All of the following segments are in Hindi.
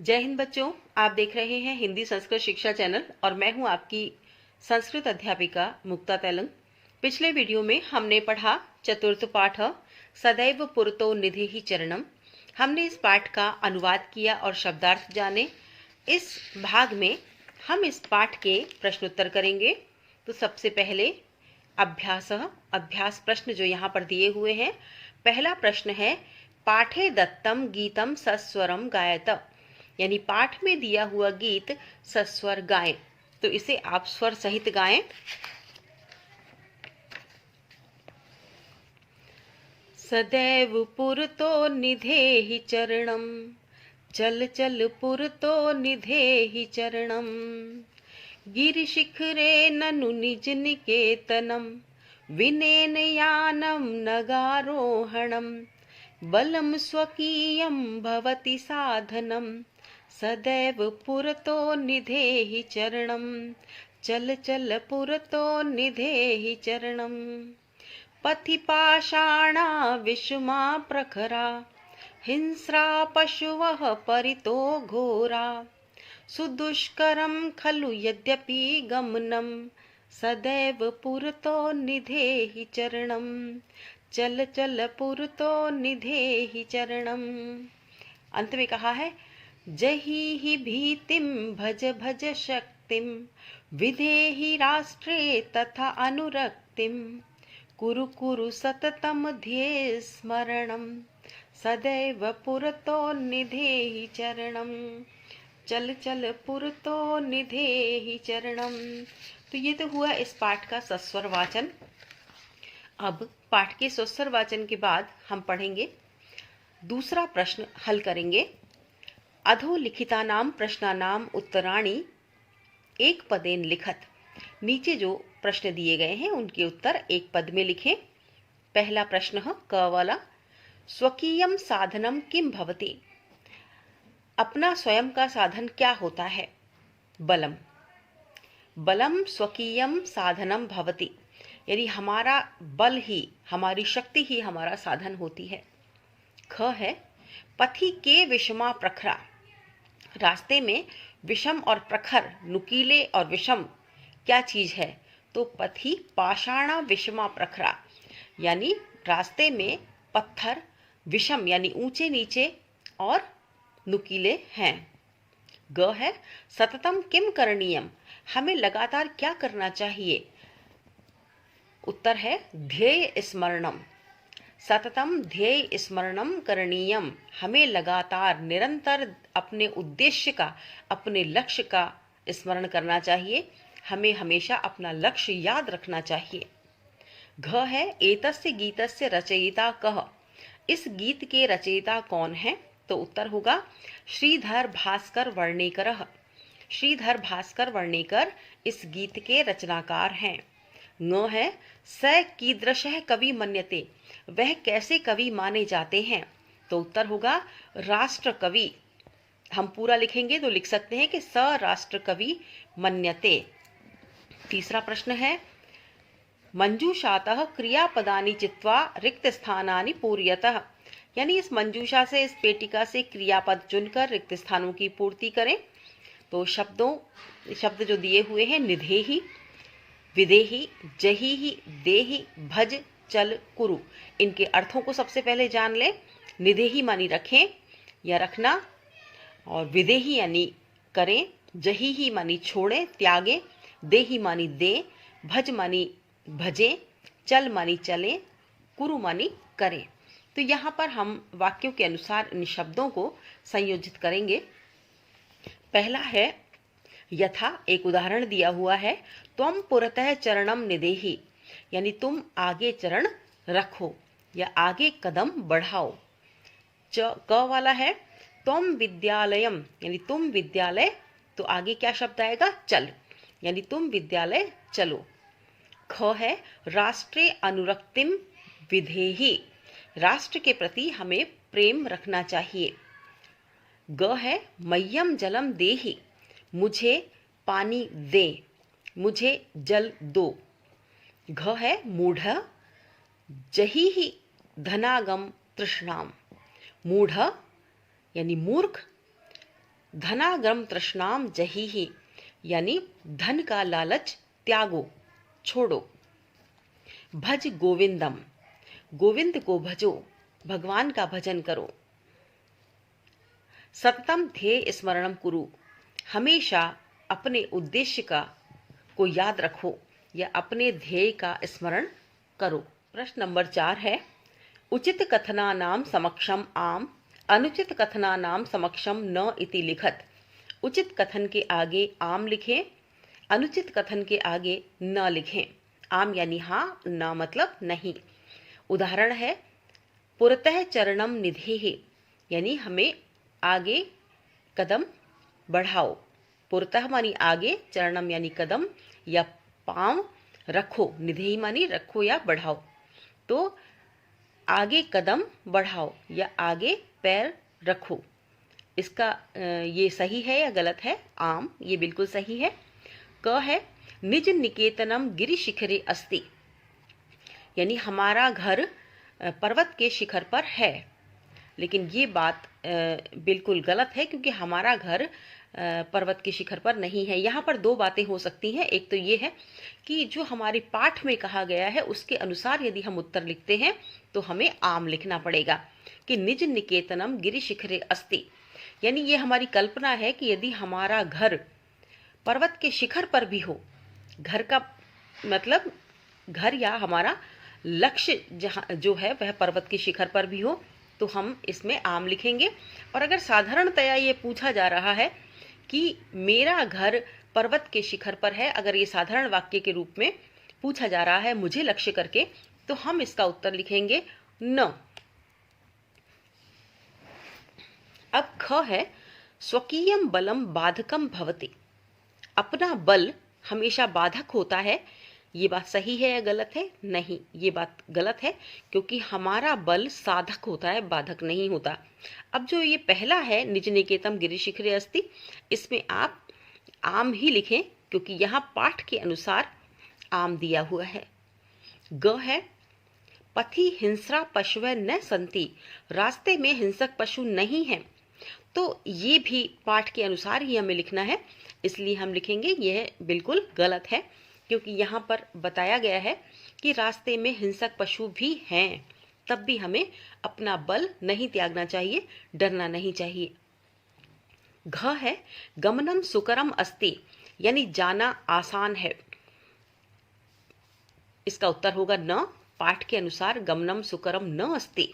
जय हिंद बच्चों, आप देख रहे हैं हिंदी संस्कृत शिक्षा चैनल और मैं हूं आपकी संस्कृत अध्यापिका मुक्ता तेलंग। पिछले वीडियो में हमने पढ़ा चतुर्थ पाठ सदैव पुरतो निधि चरणम। हमने इस पाठ का अनुवाद किया और शब्दार्थ जाने। इस भाग में हम इस पाठ के प्रश्नोत्तर करेंगे। तो सबसे पहले अभ्यास प्रश्न जो यहाँ पर दिए हुए हैं। पहला प्रश्न है, पाठे दत्तम गीतम सस्वरम गायत, यानी पाठ में दिया हुआ गीत सस्वर गाएं। तो इसे आप स्वर सहित गाएं। सदैव पुरतो निधेहि चरणम, चल चल पुरतो निधेहि चरणम, गिरिशिखरे ननु निज निकेतनम, विनेन यानम नगारोहणम, बलम स्वकीयं भवति साधनम, सदैव पुरतो निधेहि चरणम, चल चल पुरतो निधेहि चरणम, पथि पाषाणा विषमा प्रखरा, हिंस्रा पशवः परितो घोरा, सुदुष्करं खलु यद्यपि गमनम, सदैव पुरतो निधेहि चरणम, चल चल पुरतो निधेहि चरणम। अंत में कहा है, जहि ही भीतिम भज भज शक्तिम, विधेहि राष्ट्रे तथा अनुरक्तिम, कुरु कुरु सततम ध्येय स्मरणम, सदैव पुरतो निधेहि चरणम, चल चल पुरतो निधेहि चरणम। तो ये तो हुआ इस पाठ का सस्वर वाचन। अब पाठ के सस्वर वाचन के बाद हम पढ़ेंगे दूसरा प्रश्न हल करेंगे। अधोलिखितानां प्रश्नानां उत्तराणि एक पदेन लिखत। नीचे जो प्रश्न दिए गए हैं उनके उत्तर एक पद में लिखें। पहला प्रश्न है क वाला, स्वकीयम साधनम किम भवति, अपना स्वयं का साधन क्या होता है। बलम, बलम स्वकीयम साधनम भवति, यानी हमारा बल ही, हमारी शक्ति ही हमारा साधन होती है। ख है, पथि के विषमा प्रखरा, रास्ते में विषम और प्रखर, नुकीले और विषम क्या चीज है। तो पथि पाषाणा विषमा प्रखरा, यानी रास्ते में पत्थर विषम यानी ऊंचे नीचे और नुकीले हैं। ग है, सततम किम करणीयम, हमें लगातार क्या करना चाहिए। उत्तर है ध्येय स्मरणम, सततम ध्येय स्मरणम करणीयम, हमें लगातार निरंतर अपने उद्देश्य का, अपने लक्ष्य का स्मरण करना चाहिए। हमें हमेशा अपना लक्ष्य याद रखना चाहिए। घ है, एतस्य गीतस्य रचयिता कः, इस गीत के रचयिता कौन है। तो उत्तर होगा श्रीधर भास्कर वर्णेकर। श्रीधर भास्कर वर्णेकर इस गीत के रचनाकार हैं। ङ है, स कीदृशः कवि मन्यते, वह कैसे कवि माने जाते हैं। तो उत्तर होगा राष्ट्र कवि। हम पूरा लिखेंगे तो लिख सकते हैं कि स राष्ट्र कवि मन्यते। तीसरा प्रश्न है, मंजूषातः क्रियापदानि चित्वा रिक्त स्थानानि पूर्यतः, यानी इस मंजूषा से, इस पेटिका से क्रियापद चुनकर रिक्त स्थानों की पूर्ति करें। तो शब्द जो दिए हुए हैं, निधेहि, विदेहि, जहिहि, देहि, भज, चल, कुरु, इनके अर्थों को सबसे पहले जान लें। निधेहि मानी रखें या रखना, और विदेहि यानी करें, जहिहि मानी छोड़ें, त्यागें, देहि मानी दें, भज मानी भजें, चल मानी चलें, कुरु मानी करें। तो यहाँ पर हम वाक्यों के अनुसार इन शब्दों को संयोजित करेंगे। पहला है यथा, एक उदाहरण दिया हुआ है, त्वम पुरतः चरणम निधेहि, यानी तुम आगे चरण रखो या आगे कदम बढ़ाओ। क वाला है, त्वम विद्यालयम, यानी तुम विद्यालय, तो आगे क्या शब्द आएगा, चल, यानी तुम विद्यालय चलो। ख है, राष्ट्रे अनुरक्तिम विधेहि, राष्ट्र के प्रति हमें प्रेम रखना चाहिए। ग है, मह्यम जलम देहि, मुझे पानी दे, मुझे जल दो। घ है, मूढ़, जहिहि धनागम तृष्णाम, मूढ़ यानी मूर्ख, धनाग्रम तृष्णाम जहीहि, यानी धन का लालच त्यागो, छोड़ो। भज गोविंदम, गोविंद को भजो, भगवान का भजन करो। सततम ध्येय स्मरणम कुरु, हमेशा अपने उद्देश्य को याद रखो या अपने ध्येय का स्मरण करो। प्रश्न नंबर 4 है, उचित कथनानाम समक्षम आम, अनुचित कथनानाम समक्षम न इति लिखत। उचित कथन के आगे आम लिखें, अनुचित कथन के आगे न लिखें। आम यानी हाँ, न मतलब नहीं। उदाहरण है, पुरतः चरणम निधेहि, यानी हमें आगे कदम बढ़ाओ। पुरतः मानी आगे, चरणम यानी कदम या पांव रखो, निधेहि मानी रखो या बढ़ाओ। तो आगे कदम बढ़ाओ या आगे पैर रखो, इसका ये सही है या गलत है? आम, ये बिल्कुल सही है। क है, निज निकेतनम गिरि शिखरे अस्ति, यानी हमारा घर पर्वत के शिखर पर है। लेकिन ये बात बिल्कुल गलत है, क्योंकि हमारा घर पर्वत के शिखर पर नहीं है। यहाँ पर दो बातें हो सकती हैं। एक तो ये है कि जो हमारे पाठ में कहा गया है उसके अनुसार यदि हम उत्तर लिखते हैं तो हमें आम लिखना पड़ेगा कि निज निकेतनम गिरि शिखरे अस्ति, यानी ये हमारी कल्पना है कि यदि हमारा घर पर्वत के शिखर पर भी हो, घर का मतलब घर या हमारा लक्ष्य जहाँ जो है वह पर्वत के शिखर पर भी हो, तो हम इसमें आम लिखेंगे। और अगर साधारणतया ये पूछा जा रहा है कि मेरा घर पर्वत के शिखर पर है, अगर ये साधारण वाक्य के रूप में पूछा जा रहा है मुझे लक्ष्य करके, तो हम इसका उत्तर लिखेंगे न। अब ख है, स्वकीयम बलम बाधकम भवति, अपना बल हमेशा बाधक होता है। ये बात सही है या गलत है? नहीं, ये बात गलत है, क्योंकि हमारा बल साधक होता है, बाधक नहीं होता। अब जो ये पहला है, निज निकेतम गिरि शिखरे अस्ति, इसमें आप आम ही लिखें, क्योंकि यहाँ पाठ के अनुसार आम दिया हुआ है। ग है, पथि हिंस्रा पशुवै न संति, रास्ते में हिंसक पशु नहीं है। तो ये भी पाठ के अनुसार ही हमें लिखना है, इसलिए हम लिखेंगे यह बिल्कुल गलत है, क्योंकि यहाँ पर बताया गया है कि रास्ते में हिंसक पशु भी हैं, तब भी हमें अपना बल नहीं त्यागना चाहिए, डरना नहीं चाहिए। घ है, गमनम सुकरम अस्ति, यानी जाना आसान है। इसका उत्तर होगा न, पाठ के अनुसार गमनम सुकरम न अस्ति।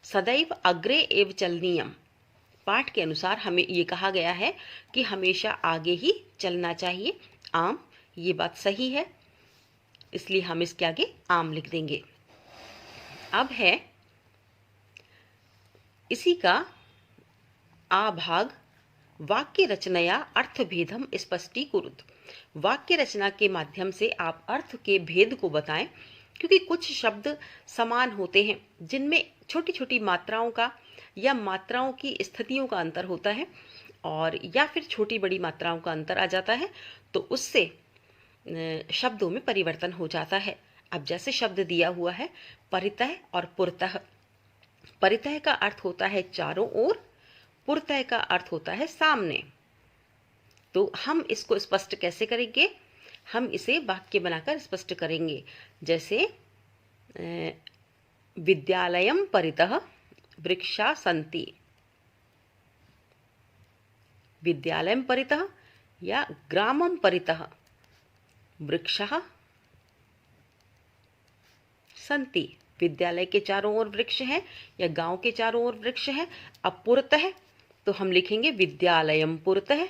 सदैव अग्रे एव चलनीयम, पाठ के अनुसार हमें ये कहा गया है कि हमेशा आगे ही चलना चाहिए। आम, ये बात सही है, इसलिए हम इसके आगे आम लिख देंगे। अब है इसी का आ भाग, वाक्य रचनया अर्थभेदम स्पष्टीकुरुत, वाक्य रचना के माध्यम से आप अर्थ के भेद को बताएं, क्योंकि कुछ शब्द समान होते हैं जिनमें छोटी छोटी मात्राओं का या मात्राओं की स्थितियों का अंतर होता है, और या फिर छोटी बड़ी मात्राओं का अंतर आ जाता है, तो उससे शब्दों में परिवर्तन हो जाता है। अब जैसे शब्द दिया हुआ है परितः और पुरतः, परितः का अर्थ होता है चारों ओर, पुरतः का अर्थ होता है सामने। तो हम इसको स्पष्ट कैसे करेंगे? हम इसे वाक्य बनाकर स्पष्ट करेंगे। जैसे विद्यालयम परितः वृक्षा सन्ति, विद्यालयम परितः या ग्रामम परितः वृक्षः सन्ति, विद्यालय के चारों ओर वृक्ष हैं या गांव के चारों ओर वृक्ष हैं। अब पुरतः तो हम लिखेंगे विद्यालयम पुरतः,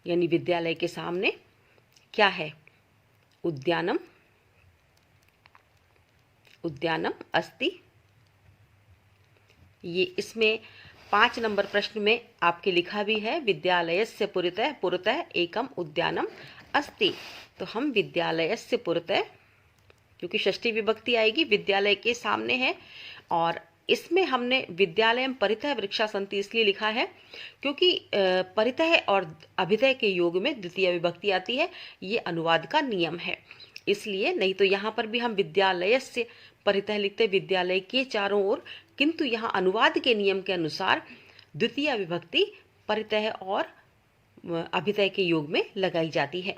यानी विद्यालय के सामने क्या है? उद्यानम, उद्यानम अस्ति। ये इसमें 5 नंबर प्रश्न में आपके लिखा भी है, विद्यालयस्य पुरतः पुरतः एकम उद्यानम अस्ति। तो हम विद्यालयस्य पुरतः, क्योंकि षष्ठी विभक्ति आएगी, विद्यालय के सामने है, और इसमें हमने विद्यालयम परितः वृक्षा सन्ति इसलिए लिखा है क्योंकि परितः और अभिधेय के योग में द्वितीय विभक्ति आती है, ये अनुवाद का नियम है। इसलिए, नहीं तो यहाँ पर भी हम विद्यालयस्य परितः लिखते विद्यालय के चारों ओर, किंतु यहाँ अनुवाद के नियम के अनुसार द्वितीय विभक्ति परितः और अभितय के योग में लगाई जाती है।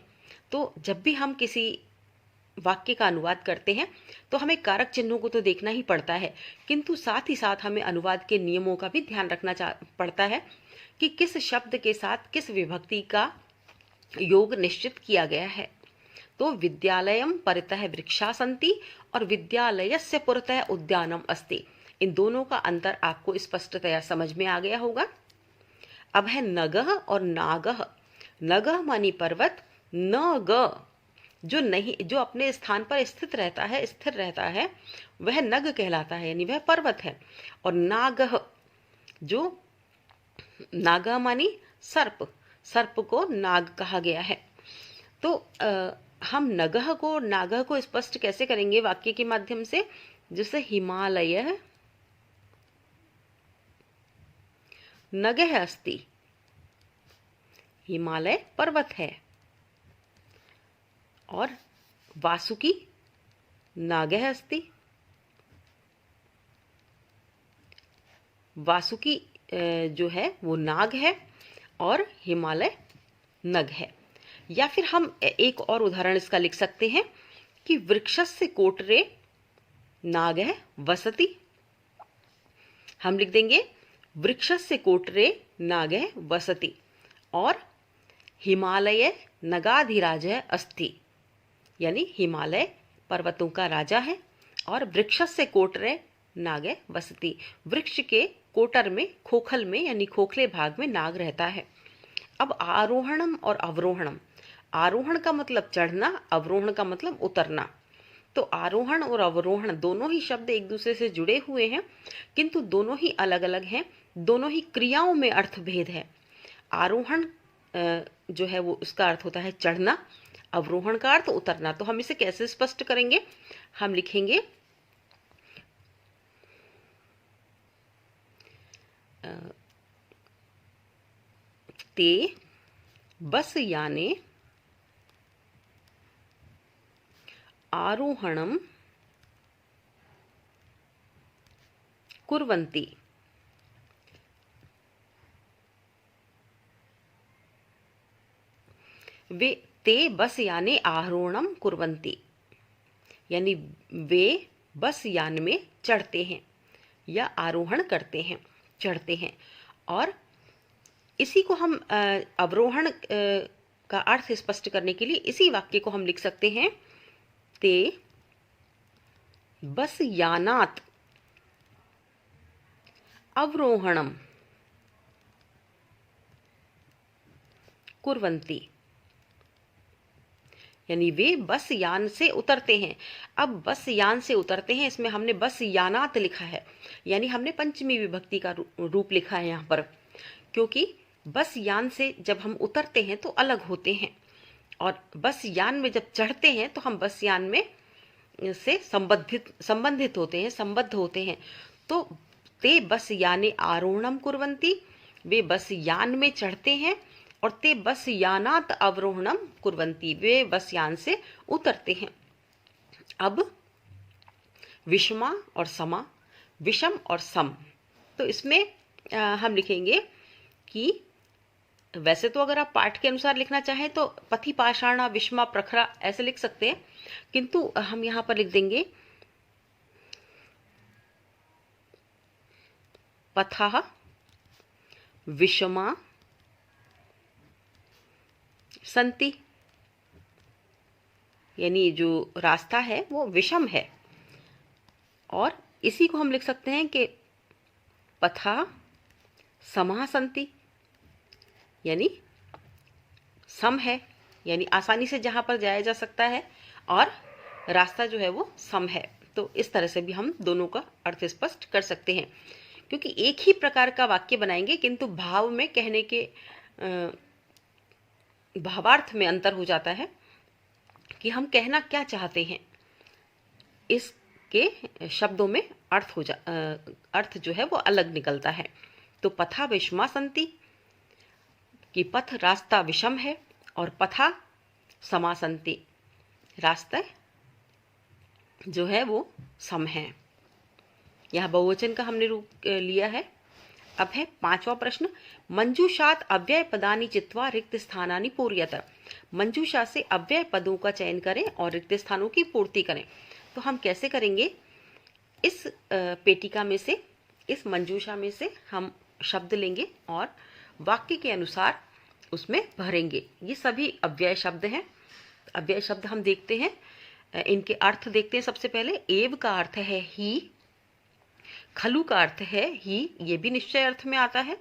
तो जब भी हम किसी वाक्य का अनुवाद करते हैं तो हमें कारक चिन्हों को तो देखना ही पड़ता है, किंतु साथ ही साथ हमें अनुवाद के नियमों का भी ध्यान रखना पड़ता है कि किस शब्द के साथ किस विभक्ति का योग निश्चित किया गया है। तो विद्यालयम परितः वृक्षा सन्ति और विद्यालयस्य पुरतः उद्यानम अस्ति, इन दोनों का अंतर आपको स्पष्टतया समझ में आ गया होगा। अब है नगः और नागः। नगः मानी पर्वत, नग जो अपने स्थान पर स्थिर रहता है वह नग कहलाता है, यानी वह पर्वत है। और नागः, जो नागा मानी सर्प, सर्प को नाग कहा गया है। तो हम नगः को नागः को स्पष्ट कैसे करेंगे वाक्य के माध्यम से, जैसे हिमालय नगः अस्ति, हिमालय पर्वत है। और वासुकी नागः अस्ति, वासुकी जो है वो नाग है और हिमालय नग है। या फिर हम एक और उदाहरण इसका लिख सकते हैं कि वृक्षस्य कोटरे नागः वसति। हम लिख देंगे वृक्षस्य कोटरे नागः वसति और हिमालय नगाधिराजः अस्ति, यानी हिमालय पर्वतों का राजा है और वृक्षस्य कोटरे नागः वसति, वृक्ष के कोटर में, खोखल में यानी खोखले भाग में नाग रहता है। अब आरोहणम और अवरोहणम, आरोहण का मतलब चढ़ना, अवरोहण का मतलब उतरना। तो आरोहण और अवरोहण दोनों ही शब्द एक दूसरे से जुड़े हुए हैं, किंतु दोनों ही अलग अलग हैं, दोनों ही क्रियाओं में अर्थ भेद है। आरोहण जो है वो उसका अर्थ होता है चढ़ना, अवरोहण का अर्थ उतरना। तो हम इसे कैसे स्पष्ट करेंगे, हम लिखेंगे ते बस याने आरोहणम कुर्वन्ति। वे ते बस याने आरोहणम कुर्वन्ति, यानी वे बस यान में चढ़ते हैं या आरोहण करते हैं, चढ़ते हैं। और इसी को हम अवरोहण का अर्थ स्पष्ट करने के लिए इसी वाक्य को हम लिख सकते हैं ते बस यानात अवरोहणम कुर्वन्ति, यानी वे बस यान से उतरते हैं। अब बस यान से उतरते हैं, इसमें हमने बस यानात लिखा है, यानी हमने पंचमी विभक्ति का रूप लिखा है यहाँ पर, क्योंकि बस यान से जब हम उतरते हैं तो अलग होते हैं और बस यान में जब चढ़ते हैं तो हम बस यान में से संबंधित होते हैं, संबद्ध होते हैं। तो ते बस याने आरोहणम कुर्वन्ति, वे बस यान में चढ़ते हैं, और ते बस यानात अवरोहणम कुर्वन्ति, वे बस यान से उतरते हैं। अब विषमा और समा, विषम और सम, तो इसमें हम लिखेंगे कि वैसे तो अगर आप पाठ के अनुसार लिखना चाहें तो पथि पाषाणा विषमा प्रखरा ऐसे लिख सकते हैं, किंतु हम यहाँ पर लिख देंगे पथः विषमा संति, यानी जो रास्ता है वो विषम है। और इसी को हम लिख सकते हैं कि पथा समः संति, यानी सम है, यानी आसानी से जहाँ पर जाया जा सकता है और रास्ता जो है वो सम है। तो इस तरह से भी हम दोनों का अर्थ स्पष्ट कर सकते हैं, क्योंकि एक ही प्रकार का वाक्य बनाएंगे किंतु भाव में, कहने के भावार्थ में अंतर हो जाता है कि हम कहना क्या चाहते हैं। इसके शब्दों में अर्थ जो है वो अलग निकलता है। तो पथा विषमा संति, कि पथ रास्ता विषम है, और पथा समा संति, रास्ता जो है वो सम है। यहाँ बहुवचन का हमने रूप लिया है। अब है 5वां प्रश्न, मंजूषात अव्यय पदानि चित्वा रिक्त स्थानानि पूर्यत। मंजूषा से अव्यय पदों का चयन करें और रिक्त स्थानों की पूर्ति करें। तो हम कैसे करेंगे? इस पेटिका में से, इस मंजूषा में से हम शब्द लेंगे और वाक्य के अनुसार उसमें भरेंगे। ये सभी अव्यय शब्द हैं। अव्यय शब्द हम देखते हैं, इनके अर्थ देखते हैं। सबसे पहले एव का अर्थ है ही, खलु का अर्थ है ही, ये भी निश्चय अर्थ में आता है।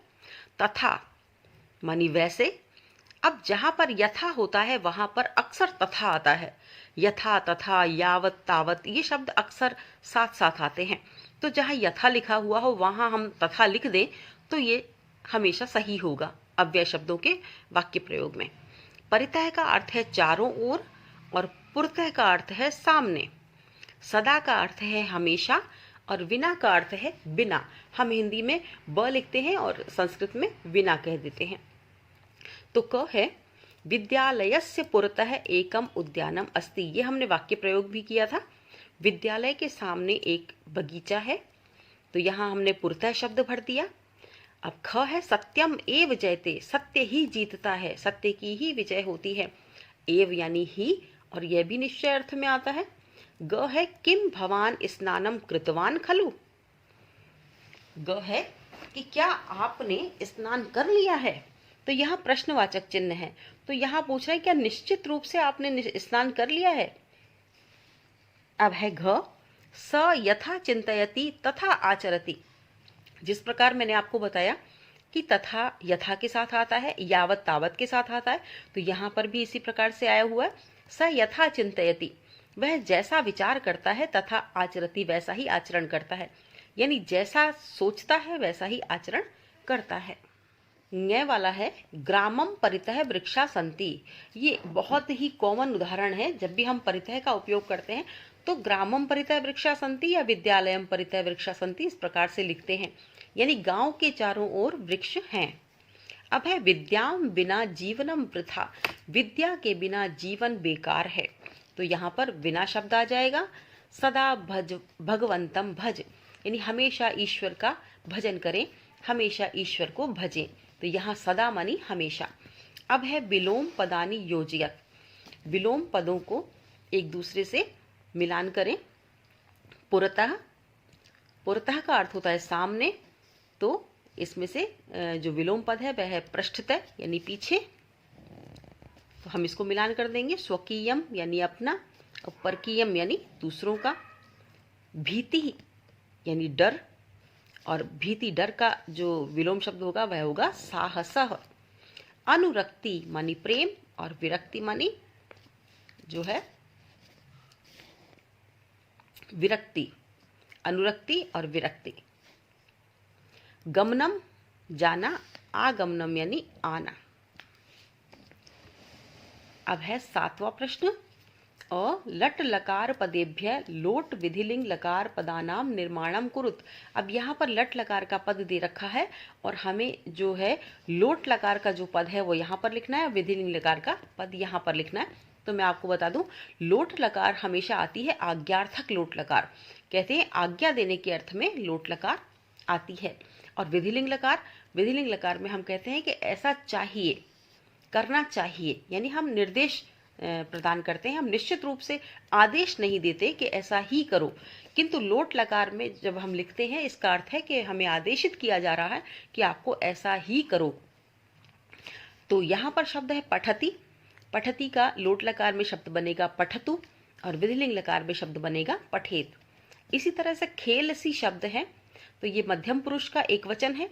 तथा मानी वैसे। अब जहां पर यथा होता है वहां पर अक्सर तथा आता है। यथा, तथा, यावत, तावत, ये शब्द अक्सर साथ साथ आते हैं। तो जहां यथा लिखा हुआ हो वहां हम तथा लिख दें तो ये हमेशा सही होगा अव्यय शब्दों के वाक्य प्रयोग में। परितः का अर्थ है चारों ओर और पुरतः का अर्थ है सामने। सदा का अर्थ है हमेशा और विना का अर्थ है बिना। हम हिंदी में ब लिखते हैं और संस्कृत में विना कह देते हैं। तो क है विद्यालयस्य पुरतः एकम उद्यानम अस्ति। ये हमने वाक्य प्रयोग भी किया था। विद्यालय के सामने एक बगीचा है, तो यहाँ हमने पुरतः शब्द भर दिया। अब ख है सत्यम एव जयते, सत्य ही जीतता है, सत्य की ही विजय होती है। एव यानी ही, और यह भी निश्चय अर्थ में आता है। ग है किम भवान स्नानम कृतवान खलु। ग है कि क्या आपने स्नान कर लिया है। तो यहाँ प्रश्नवाचक चिन्ह है। तो यहाँ पूछ रहे हैं क्या निश्चित रूप से आपने स्नान कर लिया है। अब है घ, स यथा चिंतयति तथा आचरति। जिस प्रकार मैंने आपको बताया कि तथा यथा के साथ आता है, यावत तावत के साथ आता है, तो यहाँ पर भी इसी प्रकार से आया हुआ है। स यथा चिंतयति, वह जैसा विचार करता है, तथा आचरति, वैसा ही आचरण करता है। यानी जैसा सोचता है वैसा ही आचरण करता है। न्याय वाला है ग्रामम परितः वृक्षा सन्ति। ये बहुत ही कॉमन उदाहरण है। जब भी हम परितः का उपयोग करते हैं तो ग्रामम परितः वृक्षा सन्ति या विद्यालयम परितः वृक्षा सन्ति इस प्रकार से लिखते हैं, यानी गांव के चारों ओर वृक्ष हैं। अब है विद्याम बिना जीवनम वृथा। विद्या के बिना जीवन बेकार है। तो यहाँ पर बिना शब्द आ जाएगा। सदा भज भगवंतम भज, यानी हमेशा ईश्वर का भजन करें, हमेशा ईश्वर को भजें। तो यहाँ सदा मानी हमेशा। अब है विलोम पदानि योजयत। विलोम पदों को एक दूसरे से मिलान करें। पुरतः, पुरतः का अर्थ होता है सामने, तो इसमें से जो विलोम पद है वह है पृष्ठतः यानी पीछे। तो हम इसको मिलान कर देंगे। स्वकीयम यानी अपना, और परकीयम यानी दूसरों का। भीति यानी डर, और भीति डर का जो विलोम शब्द होगा वह होगा साहसः। अनुरक्ति मानी प्रेम, और विरक्ति मानी जो है विरक्ति। अनुरक्ति और विरक्ति। गमनम जाना, आगमनम यानी आना। अब है 7वां प्रश्न, लट लकार पदेभ्य लोट विधिलिंग लकार पदानाम निर्माणम कुरुत। अब यहाँ पर लट लकार का पद दे रखा है और हमें जो है लोट लकार का जो पद है वो यहाँ पर लिखना है, विधिलिंग लकार का पद यहाँ पर लिखना है। तो मैं आपको बता दूं, लोट लकार हमेशा आती है आज्ञार्थक लोट लकार, कहते हैं आज्ञा देने के अर्थ में लोट लकार आती है। और विधिलिंग लकार, विधिलिंग लकार में हम कहते हैं कि ऐसा चाहिए, करना चाहिए, यानी हम निर्देश प्रदान करते हैं। हम निश्चित रूप से आदेश नहीं देते कि ऐसा ही करो, किंतु लोट लकार में जब हम लिखते हैं इसका अर्थ है कि हमें आदेशित किया जा रहा है कि आपको ऐसा ही करो। तो यहाँ पर शब्द है पठति। पठति का लोट लकार में शब्द बनेगा पठतु, और विधिलिंग लकार में शब्द बनेगा पठेत। इसी तरह से खेलसी शब्द है, तो ये मध्यम पुरुष का एक वचन है,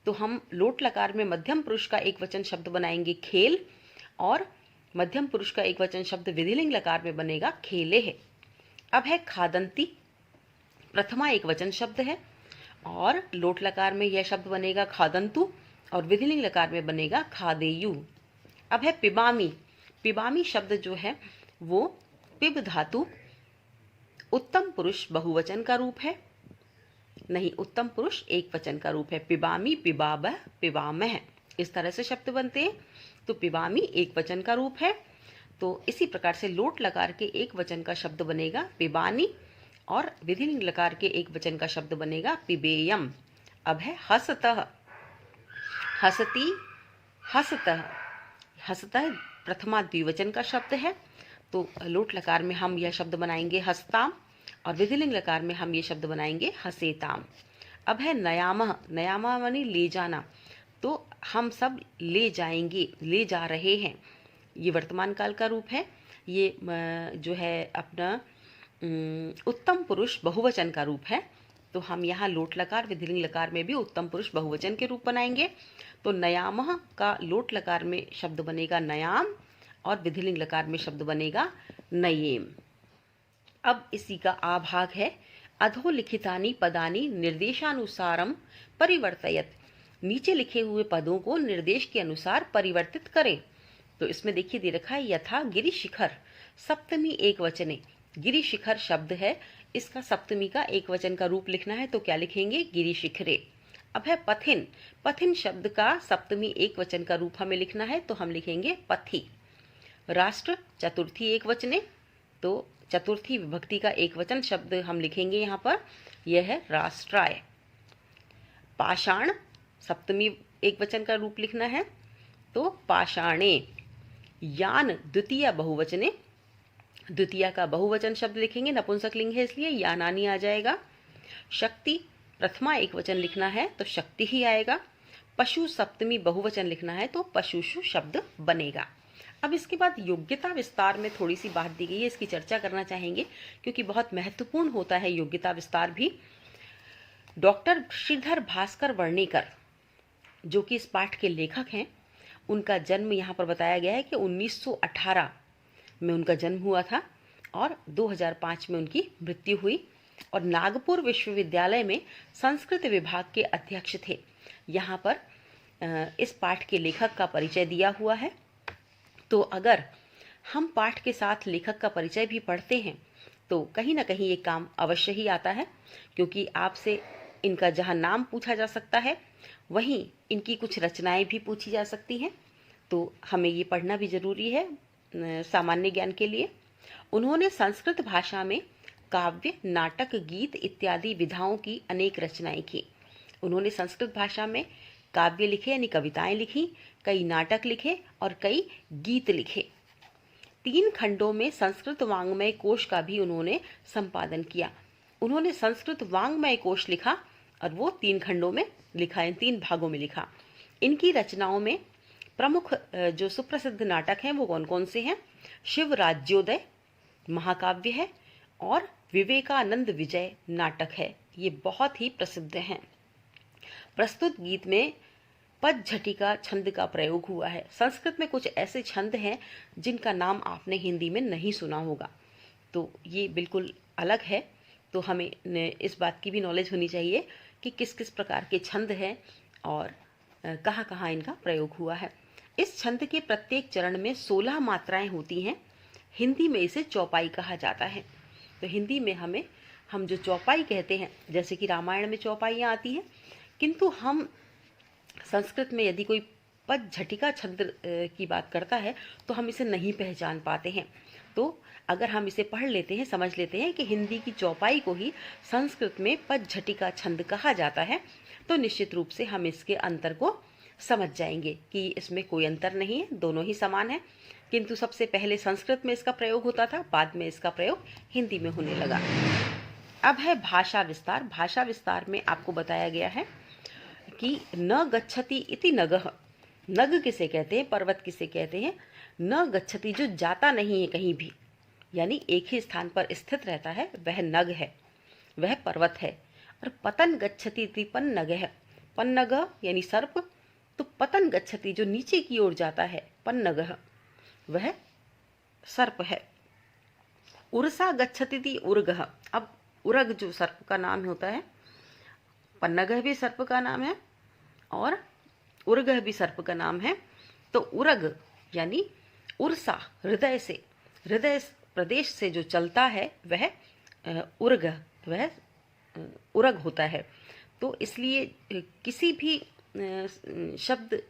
तो हम लोट लकार में मध्यम पुरुष का एक वचन शब्द बनाएंगे खेल, और मध्यम पुरुष का एक वचन शब्द विधिलिंग लकार में बनेगा खेले है। अब है खादंती, प्रथमा एक वचन शब्द है, और लोट लकार में यह शब्द बनेगा खादंतु, और विधिलिंग लकार में बनेगा खादेयु। अब है पिबामी। पिबामी शब्द जो है वो पिब धातु उत्तम पुरुष बहुवचन का रूप है, नहीं, उत्तम पुरुष एक वचन का रूप है। पिबामी, पिबाबह, पिबामह, इस तरह से शब्द बनते हैं। तो पिबामी एक वचन का रूप है, तो इसी प्रकार से लोट लकार के एक वचन का शब्द बनेगा पिबानी, और विधिलिंग लकार के एक वचन का शब्द बनेगा पिबेयम। अब है हसतः, हसती, हसतः। हसतः प्रथमा द्विवचन का शब्द है, तो लोट लकार में हम यह शब्द बनाएंगे हसताम और विधिलिंग लकार में हम ये शब्द बनाएंगे हसेताम। अब है नयामः, नयामः मानी ले जाना, तो हम सब ले जाएंगे, ले जा रहे हैं, ये वर्तमान काल का रूप है। ये जो है अपना उत्तम पुरुष बहुवचन का रूप है, तो हम यहाँ लोट लकार विधिलिंग लकार में भी उत्तम पुरुष बहुवचन के रूप बनाएंगे। तो नयामः का लोट लकार में शब्द बनेगा नयाम और विधिलिंग लकार में शब्द बनेगा नयेम। अब इसी का आभाग है अधोलिखितानि पदानि निर्देशानुसारम परिवर्तयत। नीचे लिखे हुए पदों को निर्देश के अनुसार परिवर्तित करें। तो इसमें देखिए दे रखा है यथा गिरिशिखर सप्तमी एक वचने। गिरिशिखर शब्द है, इसका सप्तमी का एक वचन का रूप लिखना है, तो क्या लिखेंगे गिरिशिखरे। अब है पथिन, पथिन शब्द का सप्तमी एक वचन का रूप हमें लिखना है, तो हम लिखेंगे पथि। राष्ट्र चतुर्थी एक वचने, तो चतुर्थी विभक्ति का एक वचन शब्द हम लिखेंगे यहाँ पर, यह है राष्ट्राय। पाषाण सप्तमी एक वचन का रूप लिखना है, तो पाषाणे। यान द्वितीय बहुवचने, द्वितीय का बहुवचन शब्द लिखेंगे, नपुंसकलिंग है इसलिए यानानी आ जाएगा। शक्ति प्रथमा एक वचन लिखना है, तो शक्ति ही आएगा। पशु सप्तमी बहुवचन लिखना है, तो पशुषु शब्द बनेगा। अब इसके बाद योग्यता विस्तार में थोड़ी सी बात दी गई है, इसकी चर्चा करना चाहेंगे क्योंकि बहुत महत्वपूर्ण होता है योग्यता विस्तार भी। डॉक्टर श्रीधर भास्कर वर्णेकर जो कि इस पाठ के लेखक हैं, उनका जन्म यहाँ पर बताया गया है कि 1918 में उनका जन्म हुआ था और 2005 में उनकी मृत्यु हुई, और नागपुर विश्वविद्यालय में संस्कृत विभाग के अध्यक्ष थे। यहाँ पर इस पाठ के लेखक का परिचय दिया हुआ है। तो अगर हम पाठ के साथ लेखक का परिचय भी पढ़ते हैं तो कहीं ना कहीं ये काम अवश्य ही आता है, क्योंकि आपसे इनका जहाँ नाम पूछा जा सकता है वहीं इनकी कुछ रचनाएं भी पूछी जा सकती हैं, तो हमें ये पढ़ना भी जरूरी है सामान्य ज्ञान के लिए। उन्होंने संस्कृत भाषा में काव्य, नाटक, गीत इत्यादि विधाओं की अनेक रचनाएं की। उन्होंने संस्कृत भाषा में काव्य लिखे यानी कविताएं लिखी, कई नाटक लिखे और कई गीत लिखे। 3 खंडों में संस्कृत वाङ्मय कोश का भी उन्होंने संपादन किया। उन्होंने संस्कृत वाङ्मय कोश लिखा और वो 3 खंडों में लिखा है, 3 भागों में लिखा। इनकी रचनाओं में प्रमुख जो सुप्रसिद्ध नाटक हैं वो कौन कौन से हैं? शिव राज्योदय महाकाव्य है और विवेकानंद विजय नाटक है, ये बहुत ही प्रसिद्ध हैं। प्रस्तुत गीत में पदझटिका छंद का प्रयोग हुआ है। संस्कृत में कुछ ऐसे छंद हैं जिनका नाम आपने हिंदी में नहीं सुना होगा, तो ये बिल्कुल अलग है। तो हमें इस बात की भी नॉलेज होनी चाहिए कि किस किस प्रकार के छंद हैं और कहाँ कहाँ इनका प्रयोग हुआ है। इस छंद के प्रत्येक चरण में 16 मात्राएं होती हैं। हिंदी में इसे चौपाई कहा जाता है। तो हिंदी में हम जो चौपाई कहते हैं, जैसे कि रामायण में चौपाइयाँ आती हैं, किंतु हम संस्कृत में यदि कोई पदझटिका छंद की बात करता है तो हम इसे नहीं पहचान पाते हैं। तो अगर हम इसे पढ़ लेते हैं, समझ लेते हैं कि हिंदी की चौपाई को ही संस्कृत में पदझटिका छंद कहा जाता है, तो निश्चित रूप से हम इसके अंतर को समझ जाएंगे कि इसमें कोई अंतर नहीं है, दोनों ही समान है। किंतु सबसे पहले संस्कृत में इसका प्रयोग होता था, बाद में इसका प्रयोग हिंदी में होने लगा। अब है भाषा विस्तार। भाषा विस्तार में आपको बताया गया है कि न गच्छति इति नगः। नग किसे कहते हैं, पर्वत किसे कहते हैं? न गच्छति जो जाता नहीं है कहीं भी, यानी एक ही स्थान पर स्थित रहता है, वह नग है, वह पर्वत है। और पतन गच्छति इति पन्नगः। पन्नग यानी सर्प, तो पतन गच्छति जो नीचे की ओर जाता है, पन्नगः, वह सर्प है। उर्सा गच्छति इति उर्गः। अब उरग जो सर्प का नाम होता है, पन्नगः भी सर्प का नाम है और उर्गः भी सर्प का नाम है। तो उरग यानी उर्सा, हृदय से, हृदय प्रदेश से जो चलता है वह उर्ग, वह उरग होता है। तो इसलिए किसी भी शब्द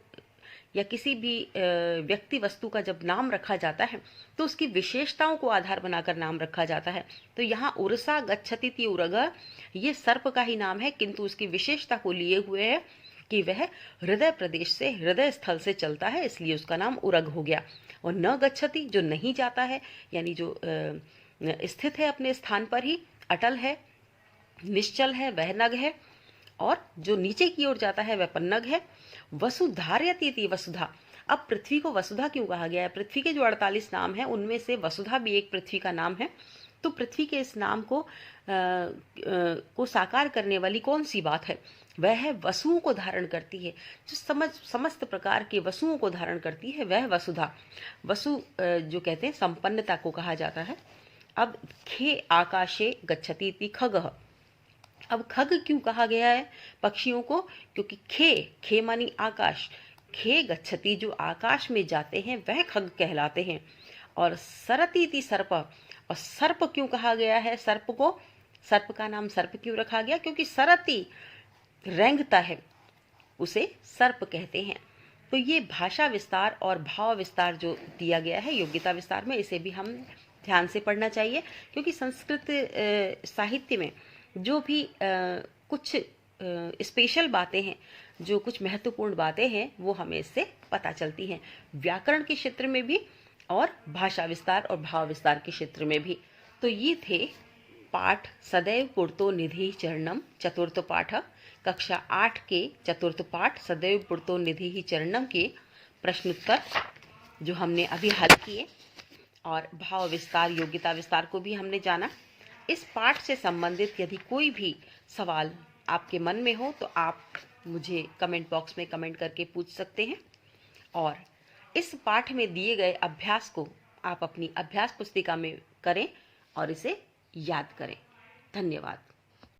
या किसी भी व्यक्ति वस्तु का जब नाम रखा जाता है तो उसकी विशेषताओं को आधार बनाकर नाम रखा जाता है। तो यहाँ उरसा गच्छति उरग, ये सर्प का ही नाम है, किंतु उसकी विशेषता को लिए हुए है कि वह हृदय प्रदेश से, हृदय स्थल से चलता है, इसलिए उसका नाम उरग हो गया। और न गच्छति, जो नहीं जाता है, यानी जो स्थित है अपने स्थान पर ही, अटल है, निश्चल है, वह नग है। और जो नीचे की ओर जाता है वह पन्नग है। वसुधार्यति, वसुधा। अब पृथ्वी को वसुधा क्यों कहा गया है? पृथ्वी के जो 48 नाम हैं उनमें से वसुधा भी एक पृथ्वी का नाम है। तो पृथ्वी के इस नाम को साकार करने वाली कौन सी बात है? वह है वसुओं को धारण करती है, जो समस्त प्रकार के वसुओं को धारण करती है, वह वसुधा। वसु जो कहते हैं संपन्नता को कहा जाता है। अब खे आकाशे गच्छति इति खगः। अब खग क्यों कहा गया है पक्षियों को? क्योंकि खे मानी आकाश, खे गच्छति, जो आकाश में जाते हैं वह खग कहलाते हैं। और सरति इति सर्प, और सर्प क्यों कहा गया है? सर्प को, सर्प का नाम सर्प क्यों रखा गया? क्योंकि सरति रेंगता है, उसे सर्प कहते हैं। तो ये भाषा विस्तार और भाव विस्तार जो दिया गया है योग्यता विस्तार में, इसे भी हम ध्यान से पढ़ना चाहिए, क्योंकि संस्कृत साहित्य में जो भी कुछ स्पेशल बातें हैं, जो कुछ महत्वपूर्ण बातें हैं, वो हमें इससे पता चलती हैं, व्याकरण के क्षेत्र में भी और भाषा विस्तार और भाव विस्तार के क्षेत्र में भी। तो ये थे पाठ सदैव पुरतो निधि चरणम, चतुर्थ पाठ, कक्षा 8 के चतुर्थ पाठ सदैव पुरतो निधि चरणम के प्रश्नोत्तर जो हमने अभी हल किए, और भाव विस्तार योग्यता विस्तार को भी हमने जाना। इस पाठ से संबंधित यदि कोई भी सवाल आपके मन में हो तो आप मुझे कमेंट बॉक्स में कमेंट करके पूछ सकते हैं, और इस पाठ में दिए गए अभ्यास को आप अपनी अभ्यास पुस्तिका में करें और इसे याद करें। धन्यवाद।